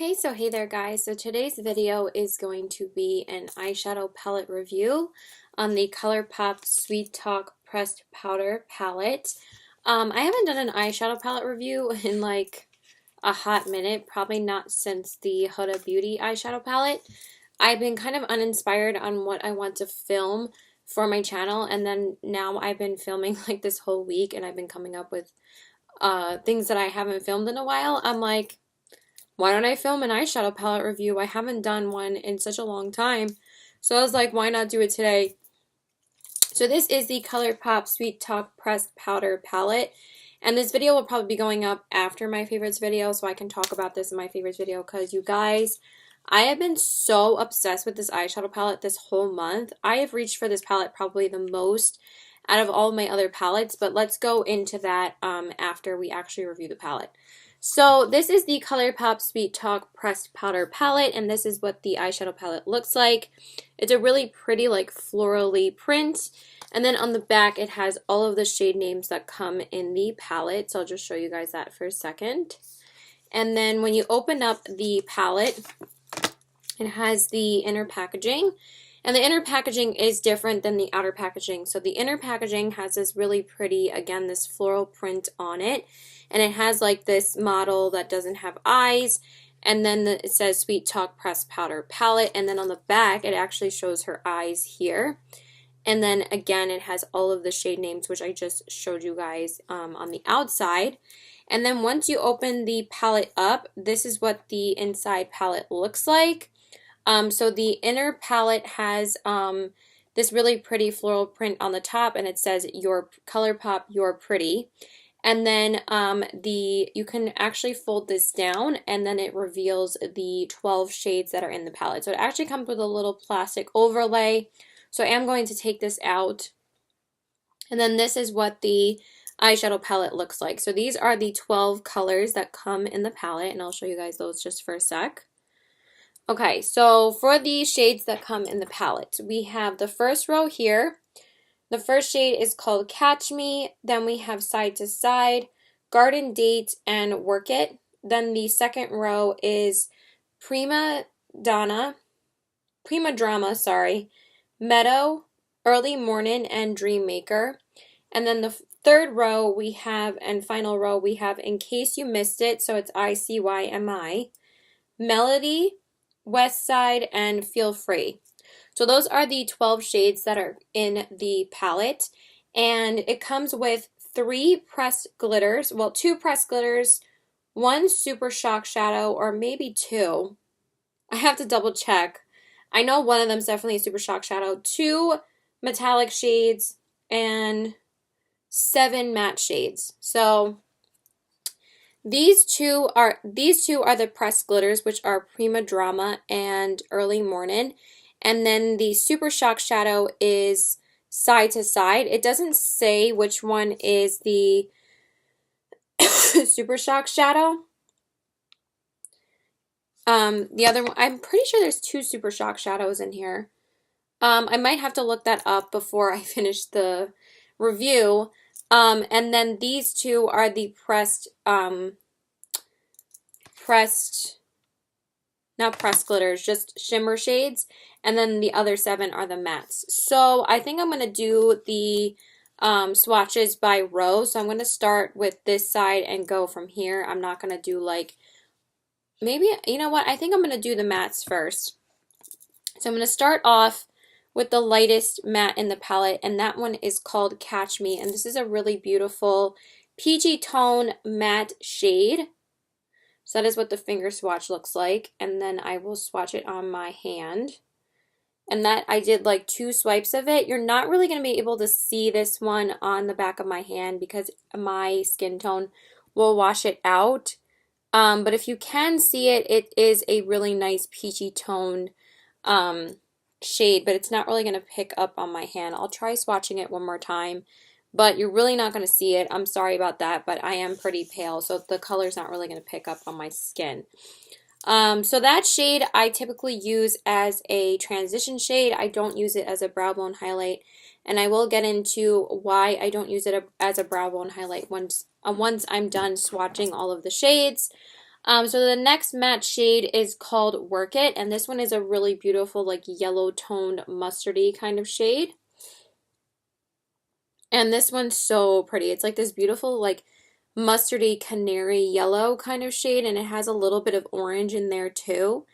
Okay, so hey there guys. So today's video is going to be an eyeshadow palette review on the Colourpop Sweet Talk Pressed Powder Palette. I haven't done an eyeshadow palette review in like a hot minute, probably not since the Huda Beauty eyeshadow palette. I've been kind of uninspired on what I want to film for my channel, and then now I've been filming like this whole week and I've been coming up with things that I haven't filmed in a while. I'm like, why don't I film an eyeshadow palette review? I haven't done one in such a long time. So I was like, why not do it today? So this is the Colourpop Sweet Talk Pressed Powder Palette. And this video will probably be going up after my favorites video, so I can talk about this in my favorites video, because you guys, I have been so obsessed with this eyeshadow palette this whole month. I have reached for this palette probably the most out of all my other palettes, but let's go into that after we actually review the palette. So this is the Colourpop Sweet Talk Pressed Powder Palette, and this is what the eyeshadow palette looks like. It's a really pretty, like, florally print, and then on the back it has all of the shade names that come in the palette, so I'll just show you guys that for a second. And then when you open up the palette, it has the inner packaging, and the inner packaging is different than the outer packaging. So the inner packaging has this really pretty, again, this floral print on it. And it has like this model that doesn't have eyes. And then it says Sweet Talk Pressed Powder Palette. And then on the back, it actually shows her eyes here. And then again, it has all of the shade names, which I just showed you guys on the outside. And then once you open the palette up, this is what the inside palette looks like. So the inner palette has this really pretty floral print on the top, and it says "Your Colourpop, You're Pretty." And then you can actually fold this down, and then it reveals the 12 shades that are in the palette. So it actually comes with a little plastic overlay. So I am going to take this out. And then this is what the eyeshadow palette looks like. So these are the 12 colors that come in the palette, and I'll show you guys those just for a sec. Okay, so for the shades that come in the palette, we have the first row here. The first shade is called Catch Me. Then we have Side to Side, Garden Date, and Work It. Then the second row is Prima Drama, Meadow, Early Morning, and Dream Maker. And then the third row we have, and final row, we have In Case You Missed It, so it's ICYMI, Melody, West Side, and Feel Free. So those are the 12 shades that are in the palette, and it comes with 3 pressed glitters, well, 2 pressed glitters, 1 super shock shadow, or maybe 2. I have to double check. I know one of them is definitely a super shock shadow, 2 metallic shades, and 7 matte shades. So these two are the pressed glitters, which are Prima Drama and Early Morning. And then the Super Shock Shadow is Side to Side. It doesn't say which one is the Super Shock Shadow. The other one, I'm pretty sure there's 2 Super Shock Shadows in here. I might have to look that up before I finish the review. And then these 2 are the not pressed glitters, just shimmer shades, and then the other 7 are the mattes. So I think I'm going to do the swatches by row. So I'm going to start with this side and go from here. I'm not going to do like, maybe, you know what, I think I'm going to do the mattes first. So I'm going to start off with the lightest matte in the palette, and that one is called Catch Me, and this is a really beautiful peachy tone matte shade. So that is what the finger swatch looks like, and then I will swatch it on my hand. And that, I did like 2 swipes of it. You're not really going to be able to see this one on the back of my hand because my skin tone will wash it out. But if you can see it, it is a really nice peachy toned shade, but it's not really going to pick up on my hand. I'll try swatching it one more time, but you're really not going to see it. I'm sorry about that, but I am pretty pale, so the color's not really going to pick up on my skin. So that shade I typically use as a transition shade. I don't use it as a brow bone highlight, and I will get into why I don't use it as a brow bone highlight once I'm done swatching all of the shades. So the next matte shade is called Work It, and this one is a really beautiful, like yellow toned mustardy kind of shade. And this one's so pretty. It's like this beautiful, like mustardy canary yellow kind of shade, and it has a little bit of orange in there too.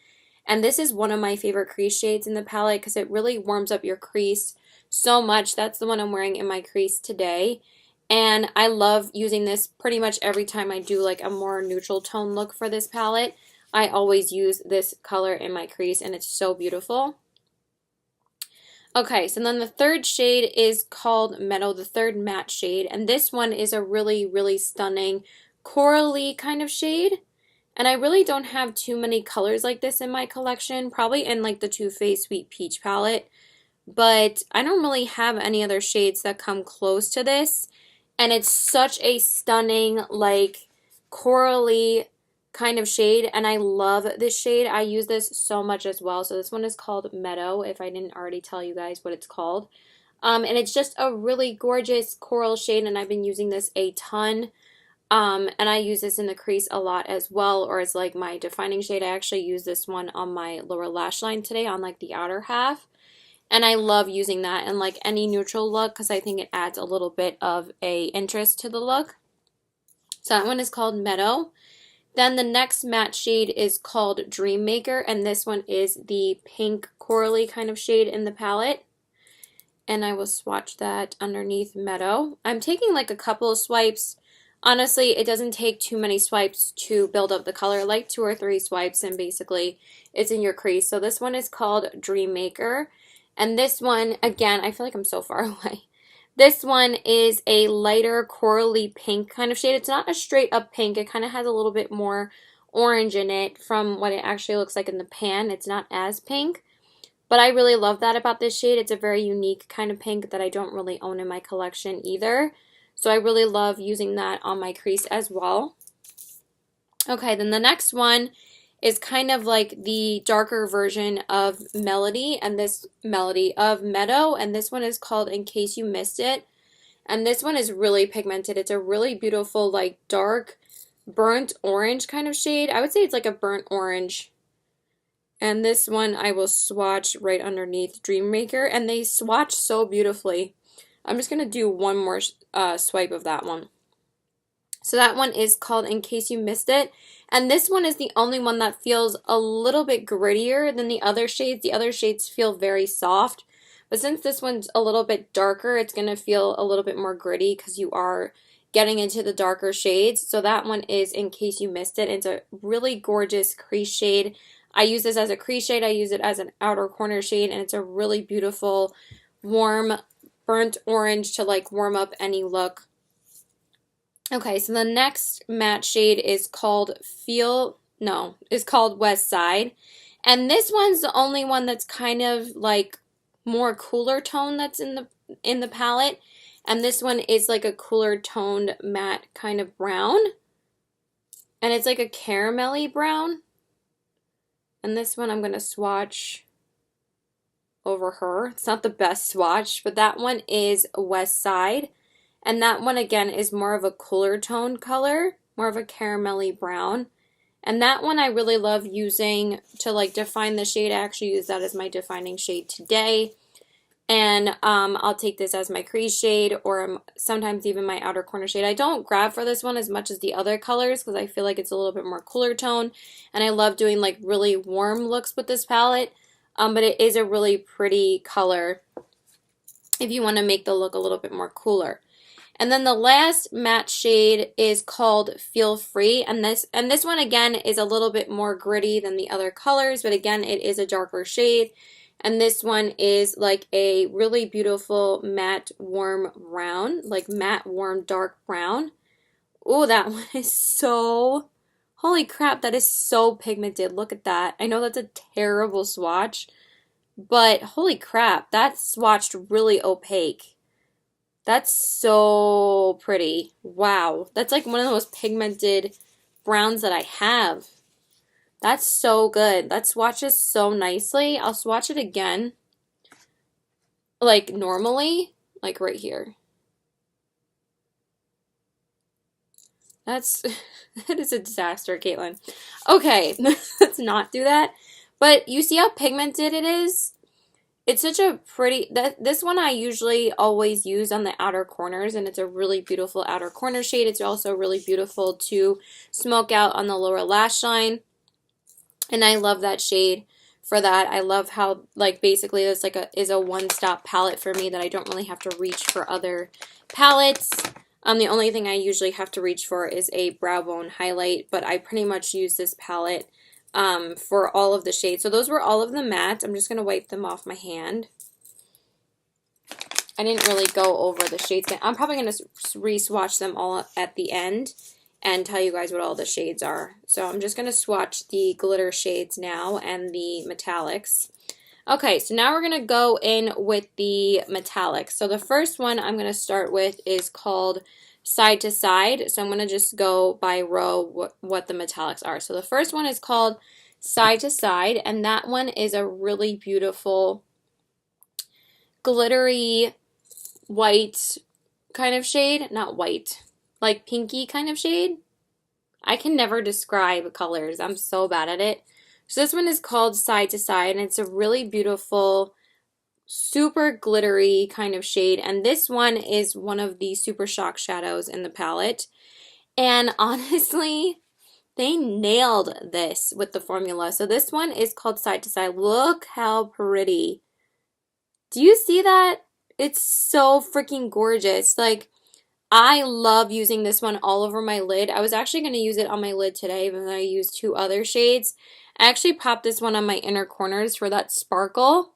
And this is one of my favorite crease shades in the palette because it really warms up your crease so much. That's the one I'm wearing in my crease today. And I love using this pretty much every time I do like a more neutral tone look for this palette. I always use this color in my crease and it's so beautiful. Okay, so then the third shade is called Meadow, the third matte shade. And this one is a really, really stunning corally kind of shade. And I really don't have too many colors like this in my collection, probably in like the Too Faced Sweet Peach palette, but I don't really have any other shades that come close to this. And it's such a stunning, like, corally kind of shade, and I love this shade. I use this so much as well. So this one is called Meadow, if I didn't already tell you guys what it's called. And it's just a really gorgeous coral shade, and I've been using this a ton. And I use this in the crease a lot as well, or as like my defining shade. I actually use this one on my lower lash line today on like the outer half. And I love using that in like any neutral look because I think it adds a little bit of a interest to the look. So that one is called Meadow. Then the next matte shade is called Dream Maker, and this one is the pink corally kind of shade in the palette. And I will swatch that underneath Meadow. I'm taking like a couple of swipes. Honestly, it doesn't take too many swipes to build up the color, like 2 or 3 swipes, and basically it's in your crease. So this one is called Dream Maker. And this one, again, I feel like I'm so far away. This one is a lighter corally pink kind of shade. It's not a straight up pink. It kind of has a little bit more orange in it from what it actually looks like in the pan. It's not as pink. But I really love that about this shade. It's a very unique kind of pink that I don't really own in my collection either. So I really love using that on my crease as well. Okay, then the next one is kind of like the darker version of Melody and this Melody of Meadow, and this one is called In Case You Missed It. And this one is really pigmented. It's a really beautiful, like dark burnt orange kind of shade. I would say it's like a burnt orange. And this one I will swatch right underneath Dream Maker, and they swatch so beautifully. I'm just going to do one more swipe of that one. So that one is called In Case You Missed It. And this one is the only one that feels a little bit grittier than the other shades. The other shades feel very soft. But since this one's a little bit darker, it's going to feel a little bit more gritty because you are getting into the darker shades. So that one is In Case You Missed It. It's a really gorgeous crease shade. I use this as a crease shade. I use it as an outer corner shade. And it's a really beautiful, warm, burnt orange to like warm up any look. Okay, so the next matte shade is called West Side. And this one's the only one that's kind of like more cooler tone that's in the palette. And this one is like a cooler toned matte kind of brown. And it's like a caramelly brown. And this one I'm going to swatch over her. It's not the best swatch, but that one is West Side. And that one, again, is more of a cooler toned color, more of a caramelly brown. And that one I really love using to like define the shade. I actually use that as my defining shade today. And I'll take this as my crease shade or sometimes even my outer corner shade. I don't grab for this one as much as the other colors because I feel like it's a little bit more cooler tone. And I love doing like really warm looks with this palette. But it is a really pretty color if you want to make the look a little bit more cooler. And then the last matte shade is called Feel Free, and this one again is a little bit more gritty than the other colors, but again it is a darker shade. And this one is like a really beautiful matte warm brown, like matte warm dark brown. Oh, that one is so, holy crap, that is so pigmented. Look at that. I know that's a terrible swatch, but holy crap, that swatched really opaque. That's so pretty. Wow. That's like one of the most pigmented browns that I have. That's so good. That swatches so nicely. I'll swatch it again. Like normally. Like right here. That's, that is a disaster, Caitlin. Okay, let's not do that. But you see how pigmented it is? It's such a pretty, this one I usually always use on the outer corners, and it's a really beautiful outer corner shade. It's also really beautiful to smoke out on the lower lash line, and I love that shade for that. I love how, like, basically this like is a one-stop palette for me, that I don't really have to reach for other palettes. The only thing I usually have to reach for is a brow bone highlight, but I pretty much use this palette for all of the shades. So those were all of the mattes. I'm just going to wipe them off my hand. I didn't really go over the shades. I'm probably going to re-swatch them all at the end and tell you guys what all the shades are. So I'm just going to swatch the glitter shades now and the metallics. Okay, so now we're going to go in with the metallics. So the first one I'm going to start with is called Side to Side. So I'm going to just go by row what the metallics are. So the first one is called Side to Side, and that one is a really beautiful glittery white kind of shade. Not white, like pinky kind of shade. I can never describe colors. I'm so bad at it. So this one is called Side to Side, and it's a really beautiful, super glittery kind of shade. And this one is one of the Super Shock shadows in the palette. And honestly, they nailed this with the formula. So this one is called Side to Side. Look how pretty. Do you see that? It's so freaking gorgeous. Like, I love using this one all over my lid. I was actually going to use it on my lid today, but then I used two other shades. I actually popped this one on my inner corners for that sparkle.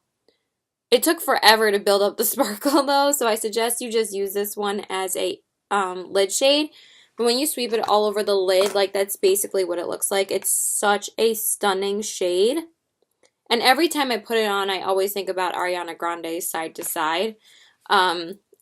It took forever to build up the sparkle though, so I suggest you just use this one as a lid shade. But when you sweep it all over the lid, like, that's basically what it looks like. It's such a stunning shade. And every time I put it on, I always think about Ariana Grande's Side to Side.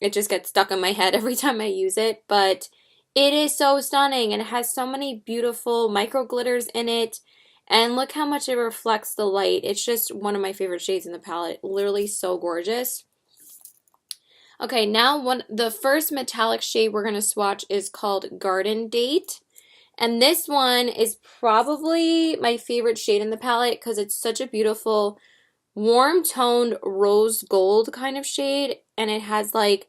It just gets stuck in my head every time I use it, but it is so stunning, and it has so many beautiful micro glitters in it, and look how much it reflects the light. It's just one of my favorite shades in the palette. Literally so gorgeous. Okay, now the first metallic shade we're going to swatch is called Garden Date, and this one is probably my favorite shade in the palette because it's such a beautiful warm toned rose gold kind of shade, and it has like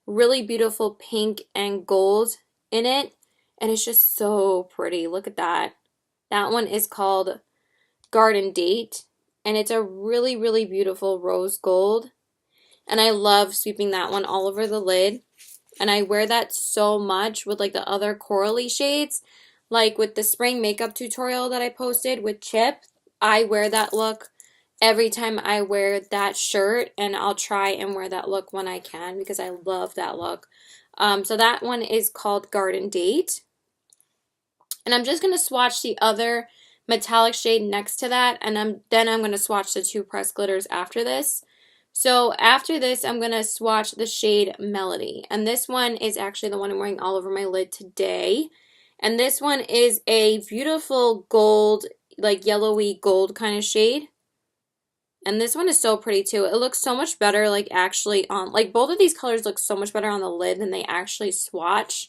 really beautiful pink and gold in it, and it's just so pretty. Look at that. That one is called Garden Date, and it's a really, really beautiful rose gold, and I love sweeping that one all over the lid, and I wear that so much with like the other corally shades, like with the spring makeup tutorial that I posted with Chip. I wear that look every time I wear that shirt, and I'll try and wear that look when I can because I love that look. So that one is called Garden Date. And I'm just going to swatch the other metallic shade next to that, and then I'm going to swatch the two pressed glitters after this. So after this, I'm going to swatch the shade Melody. And this one is actually the one I'm wearing all over my lid today. And this one is a beautiful gold, like yellowy gold kind of shade. And this one is so pretty too. It looks so much better, like, actually on, like, both of these colors look so much better on the lid than they actually swatch.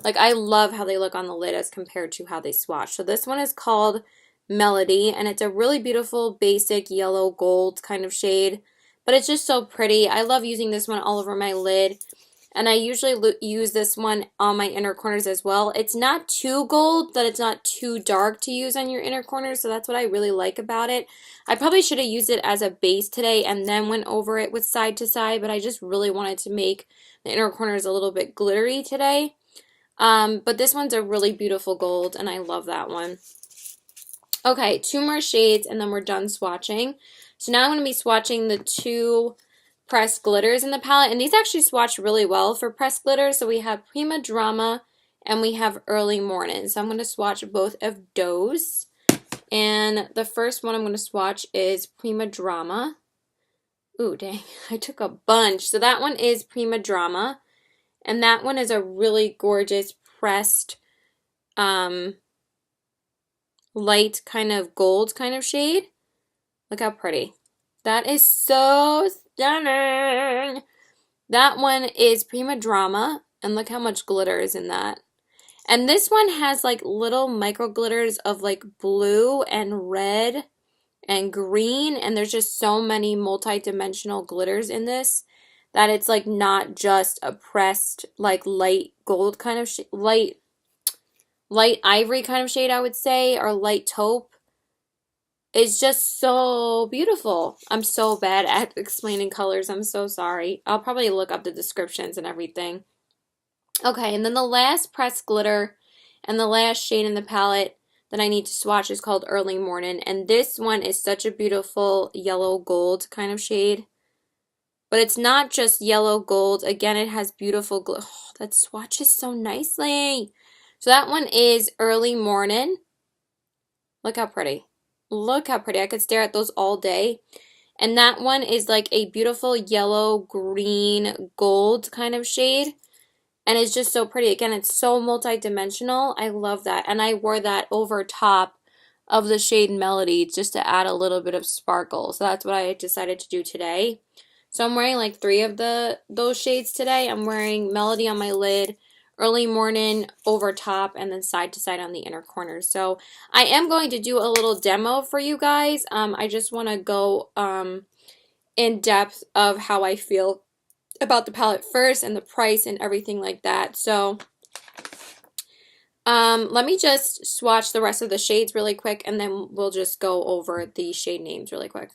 Like, I love how they look on the lid as compared to how they swatch. So this one is called Melody, and it's a really beautiful basic yellow gold kind of shade, but it's just so pretty. I love using this one all over my lid, and I usually use this one on my inner corners as well. It's not too gold, but it's not too dark to use on your inner corners, so that's what I really like about it. I probably should have used it as a base today and then went over it with Side to Side, but I just really wanted to make the inner corners a little bit glittery today. But this one's a really beautiful gold, and I love that one. Okay, two more shades, and then we're done swatching. So now I'm going to be swatching the two pressed glitters in the palette, and these actually swatch really well for pressed glitters. So we have Prima Drama and we have Early Morning. So I'm going to swatch both of those, and the first one I'm going to swatch is Prima Drama. Ooh, dang, I took a bunch. So that one is Prima Drama, and that one is a really gorgeous pressed light kind of gold kind of shade. Look how pretty. That is so stunning. That one is Prima Drama, and look how much glitter is in that. And this one has like little micro glitters of like blue and red and green, and there's just so many multi-dimensional glitters in this that it's like not just a pressed like light gold kind of light ivory kind of shade, I would say, or light taupe. It's just so beautiful. I'm so bad at explaining colors. I'm so sorry. I'll probably look up the descriptions and everything. Okay, and then the last pressed glitter and the last shade in the palette that I need to swatch is called Early Morning. And this one is such a beautiful yellow gold kind of shade. But it's not just yellow gold. Again, it has beautiful glitter. Oh, that swatches so nicely. So that one is Early Morning. Look how pretty. Look how pretty. I could stare at those all day. And that one is like a beautiful yellow, green, gold kind of shade. And it's just so pretty. Again, it's so multi-dimensional. I love that. And I wore that over top of the shade Melody just to add a little bit of sparkle. So that's what I decided to do today. So I'm wearing like 3 of those shades today. I'm wearing Melody on my lid, Early Morning over top, and then side to side on the inner corners. So I am going to do a little demo for you guys. I just want to go in depth of how I feel about the palette first and the price and everything like that. So let me just swatch the rest of the shades really quick, and then we'll just go over the shade names really quick.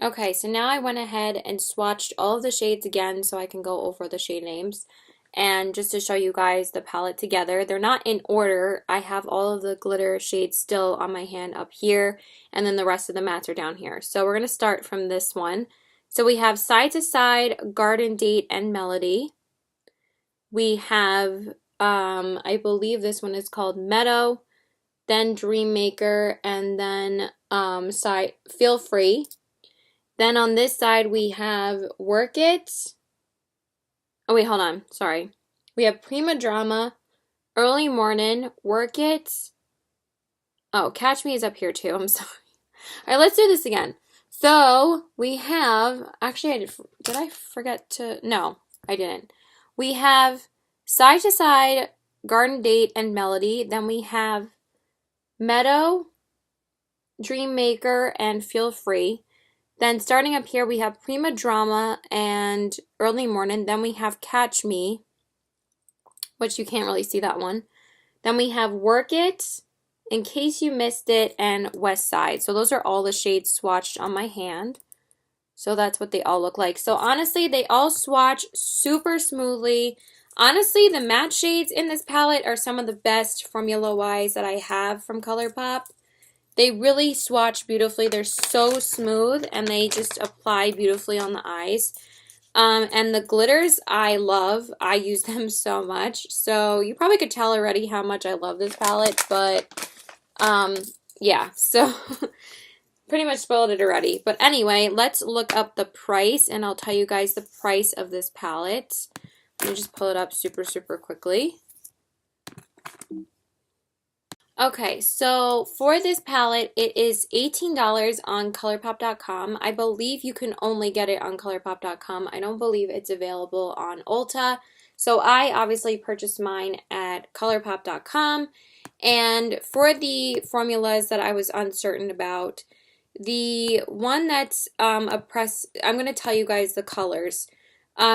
Okay, so now I went ahead and swatched all of the shades again so I can go over the shade names. And just to show you guys the palette together, they're not in order. I have all of the glitter shades still on my hand up here, and then the rest of the mattes are down here. So we're going to start from this one. So we have Side to Side, Garden Date, and Melody. We have, I believe this one is called Meadow, then Dream Maker, and then Feel Free. Then on this side, we have Work It. Oh, wait, hold on. Sorry. We have Prima Drama, Early Morning, Work It. Oh, Catch Me is up here too. I'm sorry. All right, let's do this again. So we have, actually, did I forget to? No, I didn't. We have Side to Side, Garden Date, and Melody. Then we have Meadow, Dream Maker, and Feel Free. Then starting up here, we have Prima Drama and Early Morning. Then we have Catch Me, which you can't really see that one. Then we have Work It, In Case You Missed It, and West Side. So those are all the shades swatched on my hand. So that's what they all look like. So honestly, they all swatch super smoothly. Honestly, the matte shades in this palette are some of the best formula-wise that I have from Colourpop. They really swatch beautifully. They're so smooth, and they just apply beautifully on the eyes. And the glitters, I love. I use them so much. So you probably could tell already how much I love this palette, but yeah, so pretty much spoiled it already. But anyway, let's look up the price, and I'll tell you guys the price of this palette. Let me just pull it up super, super quickly. Okay, so for this palette, it is $18 on Colourpop.com. I believe you can only get it on Colourpop.com. I don't believe it's available on Ulta. So I obviously purchased mine at Colourpop.com. And for the formulas that I was uncertain about, the one that's I'm going to tell you guys the colors.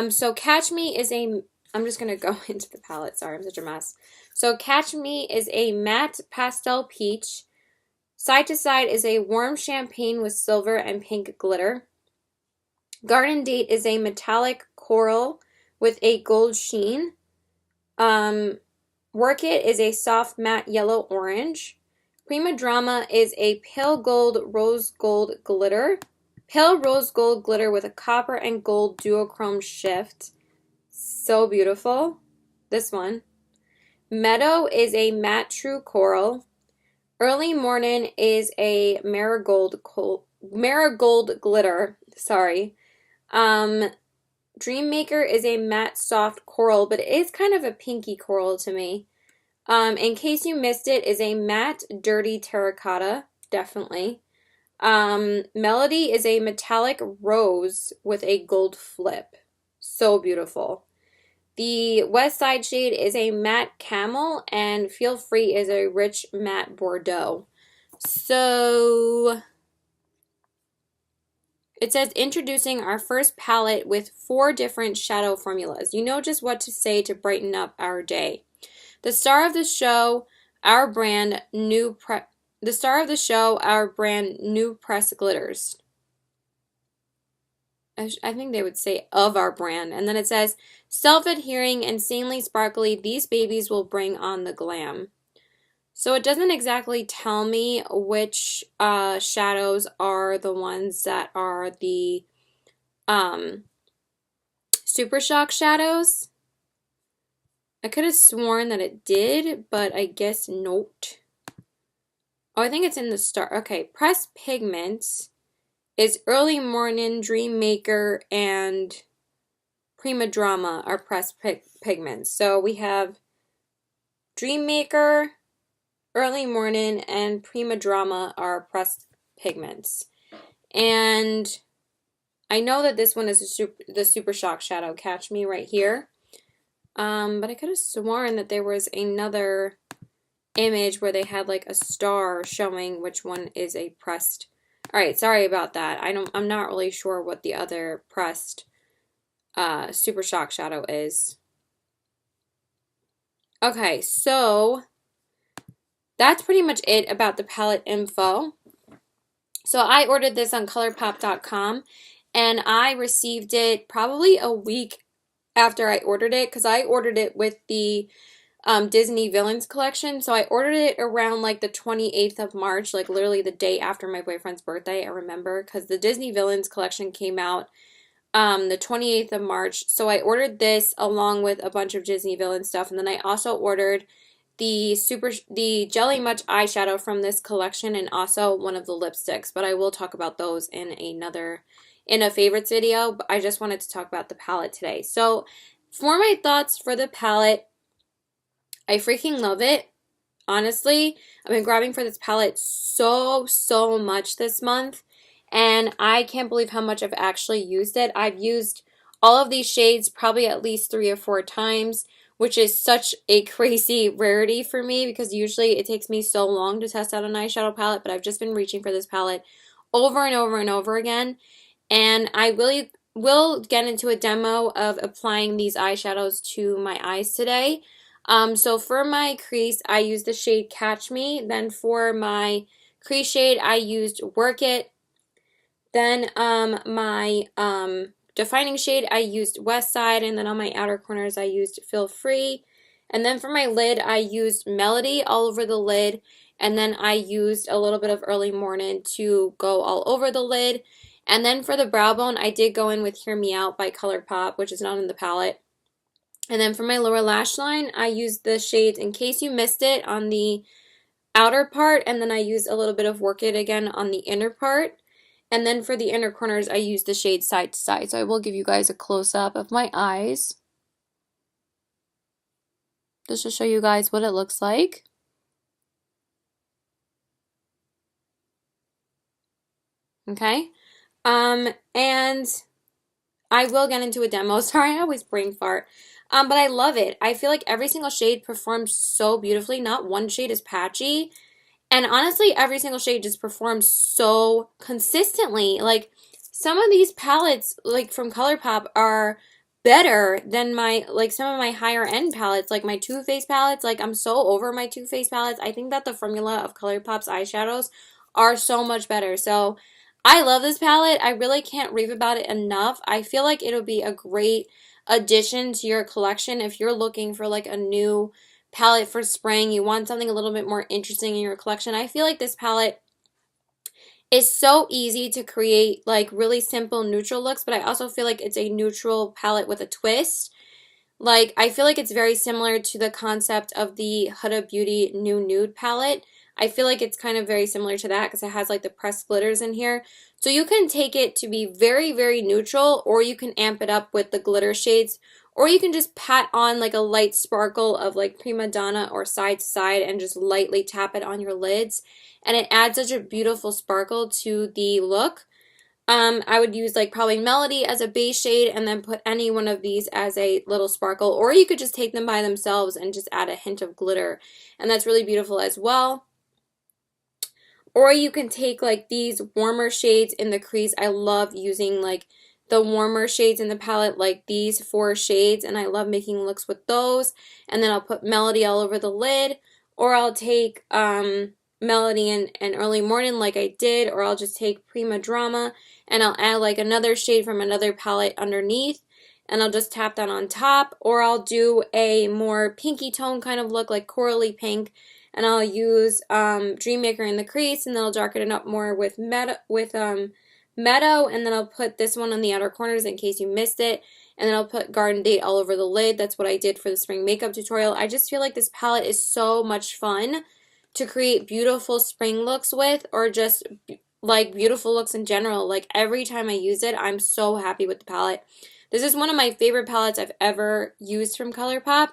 So Catch Me is I'm just going to go into the palette. Sorry, I'm such a mess. So Catch Me is a matte pastel peach. Side to Side is a warm champagne with silver and pink glitter. Garden Date is a metallic coral with a gold sheen. Work It is a soft matte yellow orange. Prima Drama is a pale gold rose gold glitter. Pale rose gold glitter with a copper and gold duochrome shift. So beautiful. This one. Meadow is a matte true coral. Early Morning is a marigold glitter. Sorry. Dream Maker is a matte soft coral, but it is kind of a pinky coral to me. In Case You Missed It is a matte dirty terracotta, definitely. Melody is a metallic rose with a gold flip. So beautiful. The West Side shade is a matte camel, and Feel Free is a rich matte Bordeaux. So it says introducing our first palette with 4 different shadow formulas. You know just what to say to brighten up our day. The star of the show, our brand new press glitters. I think they would say of our brand. And then it says, self-adhering, insanely sparkly, these babies will bring on the glam. So it doesn't exactly tell me which shadows are the ones that are the Super Shock shadows. I could have sworn that it did, but I guess nope. Oh, I think it's in the star. Okay, Pressed Pigments is Early Morning, Dream Maker, and Prima Drama are pressed pigments. So we have Dream Maker, Early Morning, and Prima Drama are pressed pigments. And I know that this one is the Super Shock shadow, Catch Me, right here. But I could have sworn that there was another image where they had like a star showing which one is a pressed. All right, sorry about that. I'm not really sure what the other pressed Super Shock shadow is. Okay, so that's pretty much it about the palette info. So I ordered this on Colourpop.com, and I received it probably a week after I ordered it, because I ordered it with the Disney Villains collection. So I ordered it around like the 28th of March, like literally the day after my boyfriend's birthday, I remember, because the Disney Villains collection came out the 28th of March. So I ordered this along with a bunch of Disney Villain stuff, and then I also ordered the Jelly Much eyeshadow from this collection, and also one of the lipsticks, but I will talk about those in a favorites video. But I just wanted to talk about the palette today. So for my thoughts for the palette, I freaking love it. Honestly, I've been grabbing for this palette so much this month, and I can't believe how much I've actually used it. I've used all of these shades probably at least 3 or 4 times, which is such a crazy rarity for me, because usually it takes me so long to test out an eyeshadow palette, but I've just been reaching for this palette over and over and over again. And I really will get into a demo of applying these eyeshadows to my eyes today. So for my crease, I used the shade Catch Me. Then for my crease shade, I used Work It. Then my defining shade, I used West Side. And then on my outer corners, I used Feel Free. And then for my lid, I used Melody all over the lid. And then I used a little bit of Early Morning to go all over the lid. And then for the brow bone, I did go in with Hear Me Out by Colourpop, which is not in the palette. And then for my lower lash line, I used the shades In Case You Missed It on the outer part, and then I used a little bit of Work It again on the inner part. And then for the inner corners, I used the shade Side to Side. So I will give you guys a close-up of my eyes, just to show you guys what it looks like. Okay. And I will get into a demo. Sorry, I always brain fart. But I love it. I feel like every single shade performs so beautifully. Not one shade is patchy. And honestly, every single shade just performs so consistently. Like, some of these palettes, like from Colourpop, are better than some of my higher end palettes, like my Too Faced palettes. Like, I'm so over my Too Faced palettes. I think that the formula of Colourpop's eyeshadows are so much better. So I love this palette. I really can't rave about it enough. I feel like it'll be a great addition to your collection if you're looking for like a new palette for spring. You want something a little bit more interesting in your collection. I feel like this palette is so easy to create, like really simple neutral looks, but I also feel like it's a neutral palette with a twist. Like, I feel like it's very similar to the concept of the Huda Beauty New Nude palette. I feel like it's kind of very similar to that because it has like the pressed glitters in here. So you can take it to be very, very neutral, or you can amp it up with the glitter shades, or you can just pat on like a light sparkle of like Prima Donna or Side to Side and just lightly tap it on your lids. And it adds such a beautiful sparkle to the look. I would use like probably Melody as a base shade and then put any one of these as a little sparkle, or you could just take them by themselves and just add a hint of glitter, and that's really beautiful as well. Or you can take like these warmer shades in the crease. I love using like the warmer shades in the palette, like these 4 shades, and I love making looks with those. And then I'll put Melody all over the lid, or I'll take Melody and Early Morning like I did, or I'll just take Prima Drama and I'll add like another shade from another palette underneath, and I'll just tap that on top. Or I'll do a more pinky tone kind of look, like corally pink, and I'll use Dreammaker in the crease, and then I'll darken it up more with Meadow, and then I'll put this one on the outer corners in case you missed it, and then I'll put Garden Date all over the lid. That's what I did for the spring makeup tutorial. I just feel like this palette is so much fun to create beautiful spring looks with, or just like beautiful looks in general. Like every time I use it, I'm so happy with the palette. This is one of my favorite palettes I've ever used from Colourpop.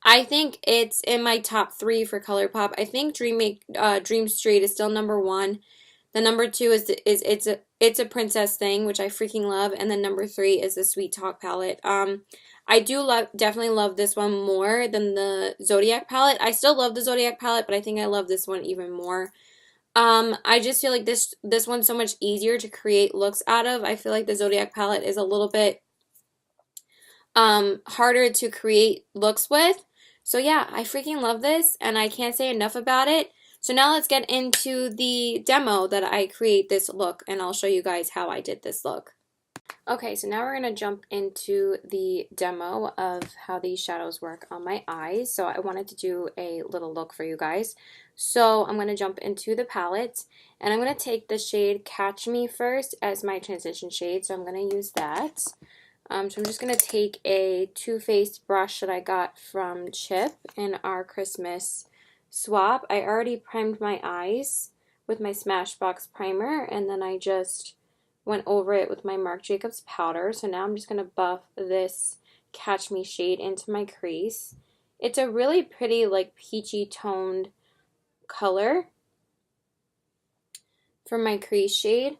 I think it's in my top 3 for Colourpop. I think Dream Street is still number 1. The number 2 is It's a Princess Thing, which I freaking love, and then number 3 is the Sweet Talk palette. I do definitely love this one more than the Zodiac palette. I still love the Zodiac palette, but I think I love this one even more. I just feel like this one's so much easier to create looks out of. I feel like the Zodiac palette is a little bit harder to create looks with. So yeah, I freaking love this, and I can't say enough about it. So now let's get into the demo that I create this look, and I'll show you guys how I did this look. Okay, so now we're going to jump into the demo of how these shadows work on my eyes. So I wanted to do a little look for you guys. So I'm going to jump into the palette, and I'm going to take the shade Catch Me first as my transition shade. So I'm going to use that. So I'm just going to take a Too Faced brush that I got from Chip in our Christmas swap. I already primed my eyes with my Smashbox primer, and then I just went over it with my Marc Jacobs powder. So now I'm just going to buff this Catch Me shade into my crease. It's a really pretty, like, peachy toned color for my crease shade.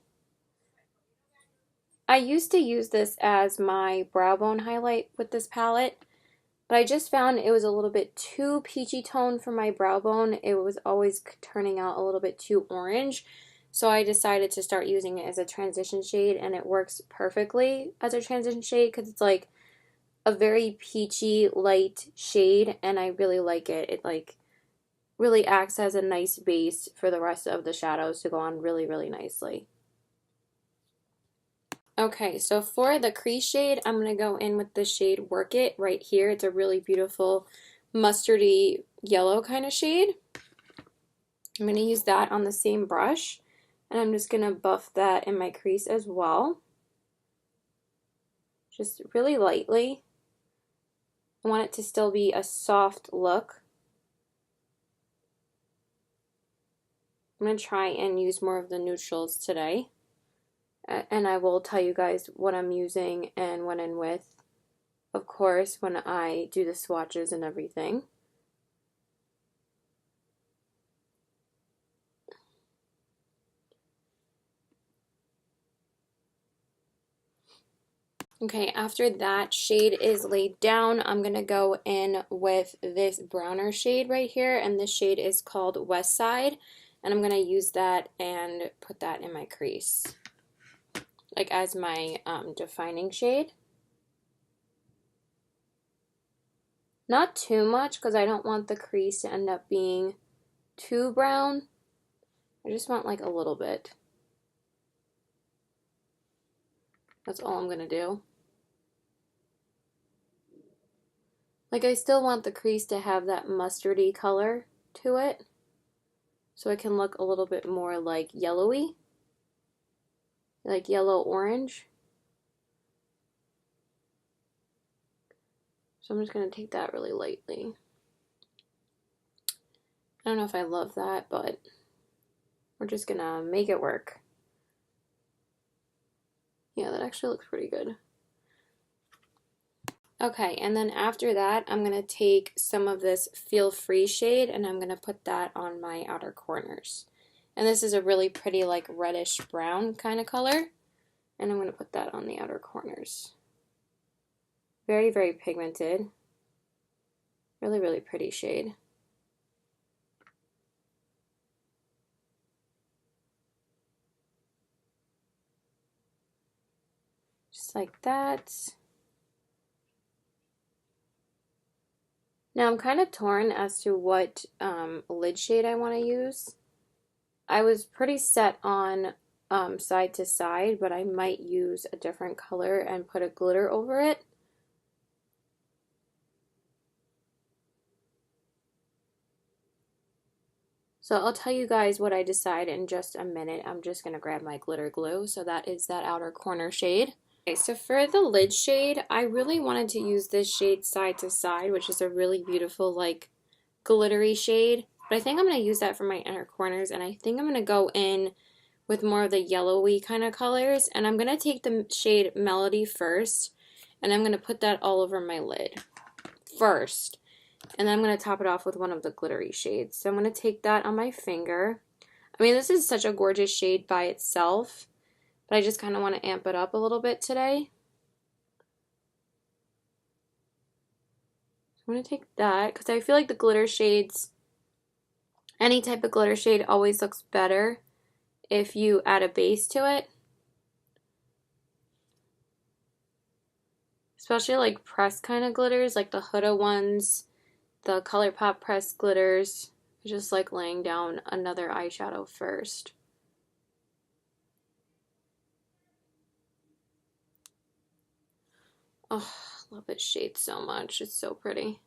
I used to use this as my brow bone highlight with this palette, but I just found it was a little bit too peachy tone for my brow bone. It was always turning out a little bit too orange, so I decided to start using it as a transition shade, and it works perfectly as a transition shade because it's like a very peachy light shade, and I really like it. It like really acts as a nice base for the rest of the shadows to go on really, really nicely. Okay, so for the crease shade, I'm going to go in with the shade Work It right here. It's a really beautiful mustardy yellow kind of shade. I'm going to use that on the same brush, and I'm just going to buff that in my crease as well. Just really lightly. I want it to still be a soft look. I'm going to try and use more of the neutrals today. And I will tell you guys what I'm using and what I'm with, of course, when I do the swatches and everything. Okay, after that shade is laid down, I'm going to go in with this browner shade right here, and this shade is called West Side, and I'm going to use that and put that in my crease, like as my defining shade. Not too much because I don't want the crease to end up being too brown. I just want like a little bit. That's all I'm going to do. Like I still want the crease to have that mustardy color to it, so it can look a little bit more like yellowy, like yellow-orange. So I'm just going to take that really lightly. I don't know if I love that, but we're just going to make it work. Yeah, that actually looks pretty good. Okay, and then after that, I'm going to take some of this Feel Free shade, and I'm going to put that on my outer corners. And this is a really pretty, like, reddish brown kind of color. And I'm going to put that on the outer corners. Very, very pigmented. Really, really pretty shade. Just like that. Now I'm kind of torn as to what lid shade I want to use. I was pretty set on side to side, but I might use a different color and put a glitter over it. So I'll tell you guys what I decide in just a minute. I'm just going to grab my glitter glue. So that is that outer corner shade. Okay, so for the lid shade, I really wanted to use this shade Side to Side, which is a really beautiful, like, glittery shade. But I think I'm going to use that for my inner corners, and I think I'm going to go in with more of the yellowy kind of colors. And I'm going to take the shade Melody first, and I'm going to put that all over my lid first. And then I'm going to top it off with one of the glittery shades. So I'm going to take that on my finger. I mean, this is such a gorgeous shade by itself, but I just kind of want to amp it up a little bit today. So I'm going to take that because I feel like the glitter shades, any type of glitter shade always looks better if you add a base to it. Especially like pressed kind of glitters, like the Huda ones, the Colourpop pressed glitters. I just like laying down another eyeshadow first. Oh, I love this shade so much. It's so pretty.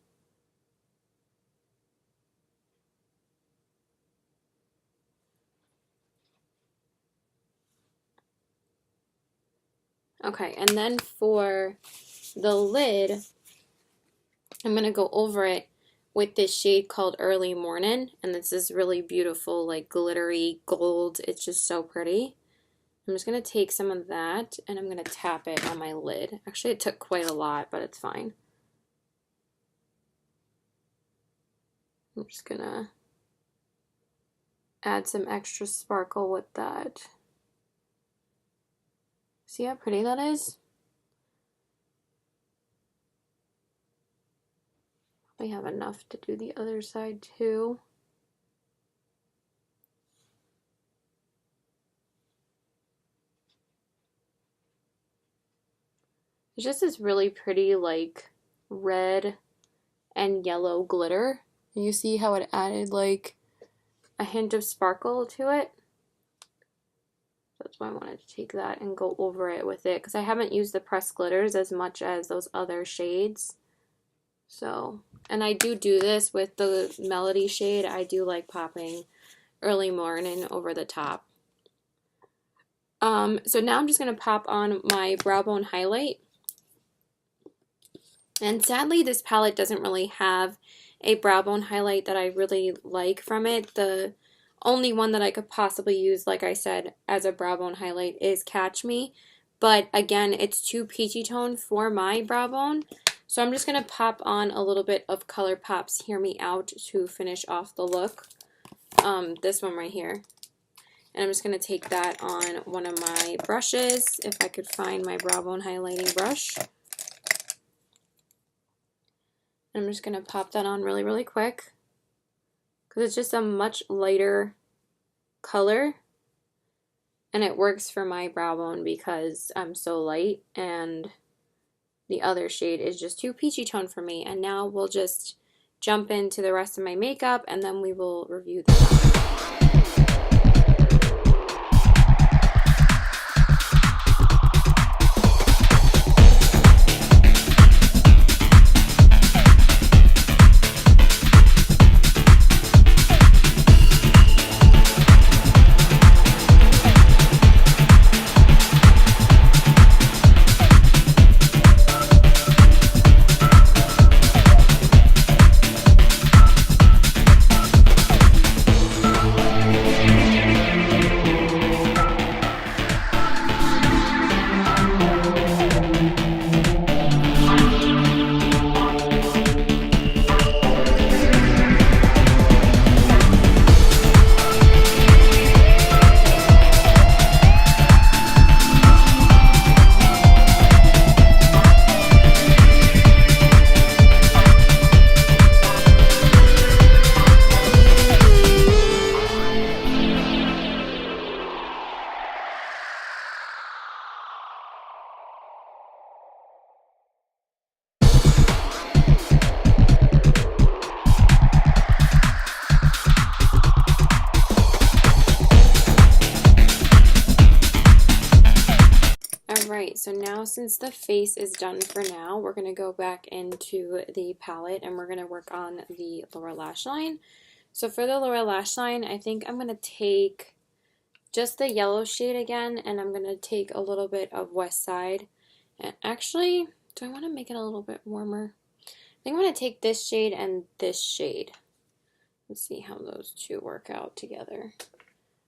Okay, and then for the lid, I'm going to go over it with this shade called Early Morning, and this is really beautiful, like glittery gold. It's just so pretty. I'm just going to take some of that, and I'm going to tap it on my lid. Actually, it took quite a lot, but it's fine. I'm just going to add some extra sparkle with that. See how pretty that is? We have enough to do the other side too. It's just this really pretty, like, red and yellow glitter. And you see how it added, like, a hint of sparkle to it? That's why I wanted to take that and go over it with it, because I haven't used the pressed glitters as much as those other shades. So, and I do this with the Melody shade. I do like popping Early Morning over the top. So now I'm just going to pop on my brow bone highlight. And sadly, this palette doesn't really have a brow bone highlight that I really like from it. The only one that I could possibly use, like I said, as a brow bone highlight is Catch Me. But again, it's too peachy tone for my brow bone. So I'm just going to pop on a little bit of Colourpop's Hear Me Out to finish off the look. This one right here. And I'm just going to take that on one of my brushes, if I could find my brow bone highlighting brush. And I'm just going to pop that on really, really quick, because it's just a much lighter color. And it works for my brow bone because I'm so light, and the other shade is just too peachy tone for me. And now we'll just jump into the rest of my makeup, and then we will review the so now since the face is done for now, we're going to go back into the palette and we're going to work on the lower lash line. So for the lower lash line, I think I'm going to take just the yellow shade again, and I'm going to take a little bit of West Side. And actually, do I want to make it a little bit warmer? I think I'm going to take this shade and this shade. Let's see how those two work out together.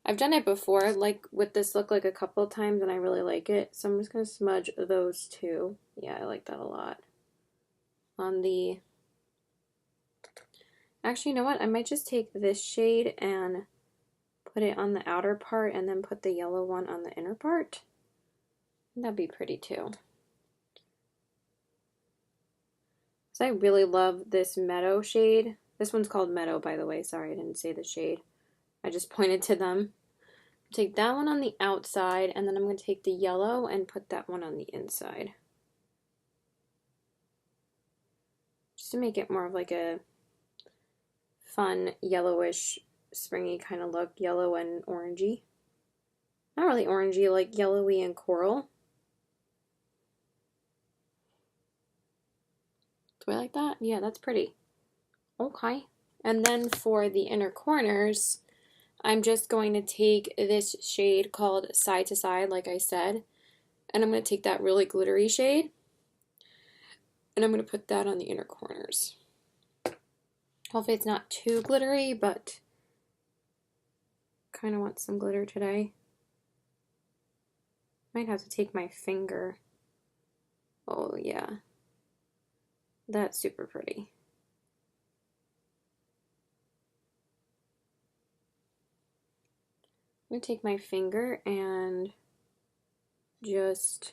I've done it before, like with this look, like a couple of times, and I really like it. So I'm just going to smudge those two. Yeah, I like that a lot. On the... Actually, you know what? I might just take this shade and put it on the outer part and then put the yellow one on the inner part. That'd be pretty too. So I really love this Meadow shade. This one's called Meadow, by the way. Sorry, I didn't say the shade. I just pointed to them. Take that one on the outside, and then I'm going to take the yellow and put that one on the inside. Just to make it more of like a fun yellowish, springy kind of look. Yellow and orangey. Not really orangey, like yellowy and coral. Do I like that? Yeah, that's pretty. Okay. And then for the inner corners, I'm just going to take this shade called Side to Side, like I said, and I'm going to take that really glittery shade, and I'm going to put that on the inner corners. Hopefully it's not too glittery, but kind of want some glitter today. Might have to take my finger. Oh yeah, that's super pretty. I'm going to take my finger and just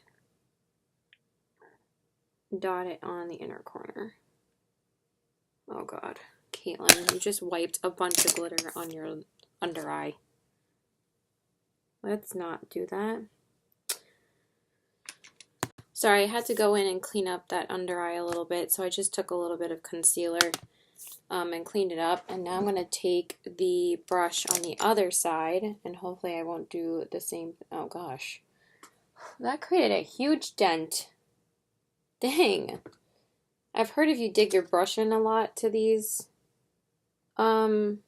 dot it on the inner corner. Oh god, Caitlin, you just wiped a bunch of glitter on your under eye. Let's not do that. Sorry, I had to go in and clean up that under eye a little bit, so I just took a little bit of concealer and cleaned it up. And now I'm going to take the brush on the other side, and hopefully I won't do the same. Oh gosh, that created a huge dent. Dang. I've heard if you dig your brush in a lot to these Colourpop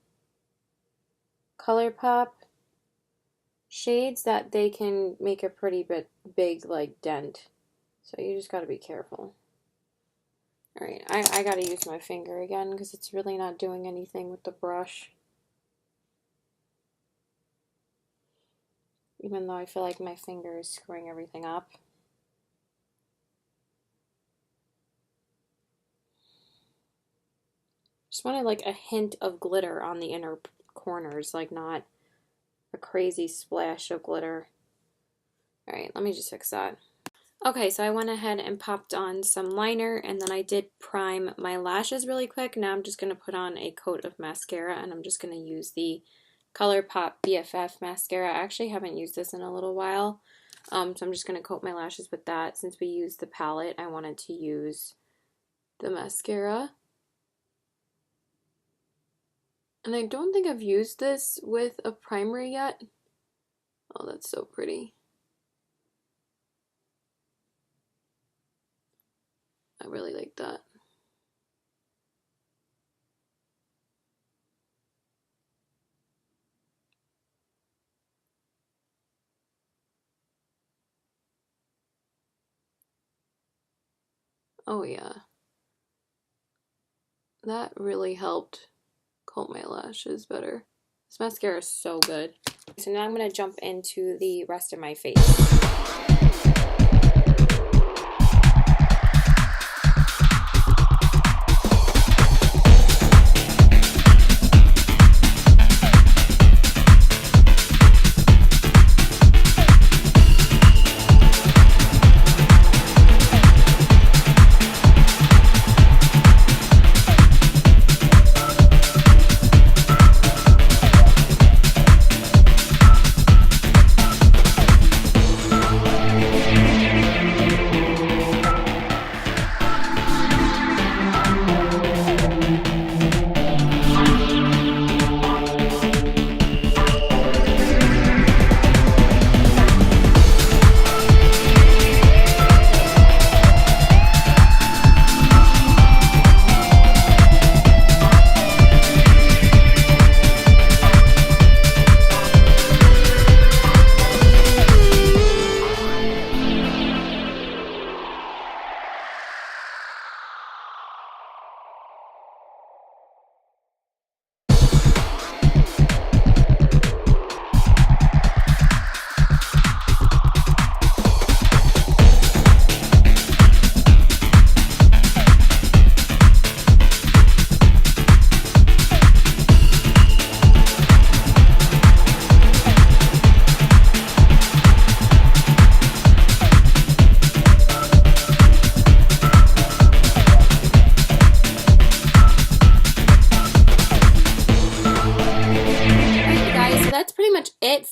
shades, that they can make a pretty big like dent. So you just got to be careful. Alright, I got to use my finger again because it's really not doing anything with the brush. Even though I feel like my finger is screwing everything up. Just wanted like a hint of glitter on the inner corners, like not a crazy splash of glitter. Alright, let me just fix that. Okay, so I went ahead and popped on some liner, and then I did prime my lashes really quick. Now I'm just going to put on a coat of mascara, and I'm just going to use the Colourpop BFF mascara. I actually haven't used this in a little while, so I'm just going to coat my lashes with that. Since we used the palette, I wanted to use the mascara. And I don't think I've used this with a primer yet. Oh, that's so pretty. I really like that. Oh yeah. That really helped coat my lashes better. This mascara is so good. So now I'm going to jump into the rest of my face.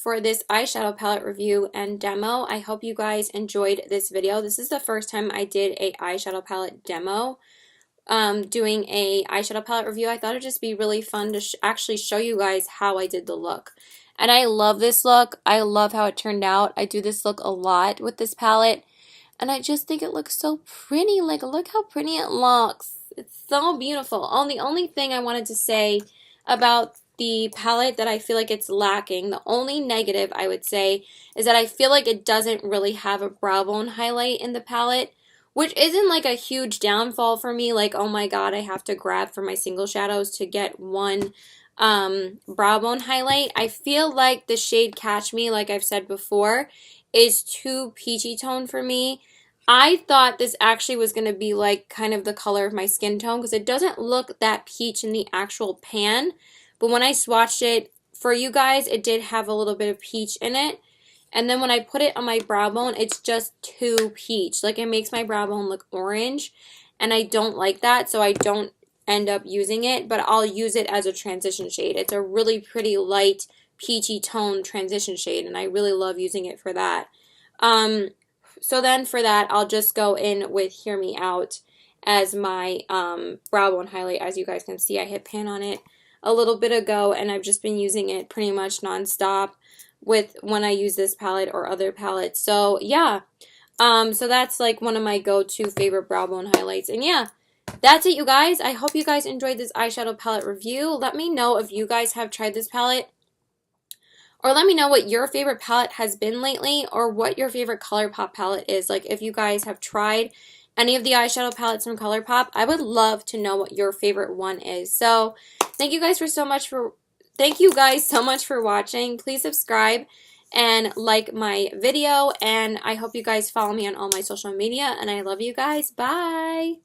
for this eyeshadow palette review and demo. I hope you guys enjoyed this video. This is the first time I did a eyeshadow palette demo. Doing a eyeshadow palette review. I thought it'd just be really fun to actually show you guys how I did the look. And I love this look. I love how it turned out. I do this look a lot with this palette. And I just think it looks so pretty. Like, look how pretty it looks. It's so beautiful. The only thing I wanted to say about the palette that I feel like it's lacking, the only negative I would say, is that I feel like it doesn't really have a brow bone highlight in the palette, which isn't like a huge downfall for me. Like, oh my god, I have to grab for my single shadows to get one brow bone highlight. I feel like the shade Catch Me, like I've said before, is too peachy tone for me. I thought this actually was going to be like kind of the color of my skin tone because it doesn't look that peach in the actual pan. But when I swatched it for you guys, it did have a little bit of peach in it. And then when I put it on my brow bone, it's just too peach. Like, it makes my brow bone look orange. And I don't like that, so I don't end up using it. But I'll use it as a transition shade. It's a really pretty light peachy tone transition shade, and I really love using it for that. So then for that, I'll just go in with Hear Me Out as my brow bone highlight. As you guys can see, I hit pan on it a little bit ago, and I've just been using it pretty much nonstop with when I use this palette or other palettes. So yeah, so that's like one of my go-to favorite brow bone highlights. And yeah, that's it, you guys. I hope you guys enjoyed this eyeshadow palette review. Let me know if you guys have tried this palette. Or let me know what your favorite palette has been lately, or what your favorite Colourpop palette is. Like, if you guys have tried any of the eyeshadow palettes from Colourpop, I would love to know what your favorite one is. So, thank you guys so much for watching. Please subscribe and like my video, and I hope you guys follow me on all my social media, and I love you guys. Bye!